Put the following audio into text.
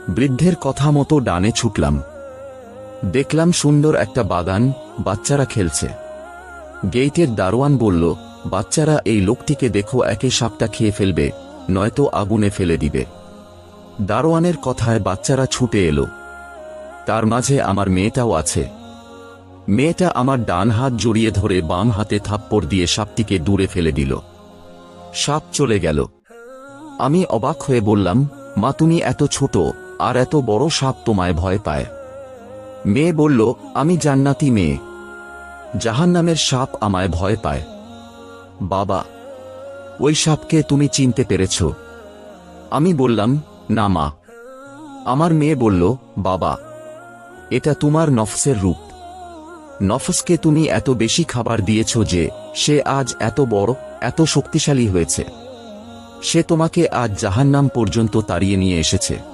বৃদ্ধের কথা মতো ডানে ছুটলাম। দেখলাম সুন্দর একটা বাগান, বাচ্চারা খেলছে। গেইটের দারোয়ান বলল, বাচ্চারা এই লোকটিকে দেখো, একে সাপটা খেয়ে ফেলবে, নয়তো আগুনে ফেলে দিবে। দারোয়ানের কথায় বাচ্চারা ছুটে এলো। তার মাঝে আমার মেয়েটাও আছে। মেয়েটা আমার ডান হাত জড়িয়ে ধরে বাম হাতে থাপ্পড় দিয়ে সাপটিকে দূরে ফেলে দিল। সাপ চলে গেল। আমি অবাক হয়ে বললাম, মা তুমি এত ছোট, আর এত বড় সাপ তোমায় ভয় পায়? মেয়ে বলল, আমি জান্নাতি মেয়ে, জাহান্নামের সাপ আমায় ভয় পায়। বাবা, ওই সাপকে তুমি চিনতে পেরেছ? আমি বললাম, না মা। আমার মেয়ে বলল, বাবা, এটা তোমার নফসের রূপ। নফসকে তুমি এত বেশি খাবার দিয়েছ যে সে আজ এত বড়, এত শক্তিশালী হয়েছে। সে তোমাকে আজ জাহান্নাম পর্যন্ত তাড়িয়ে নিয়ে এসেছে।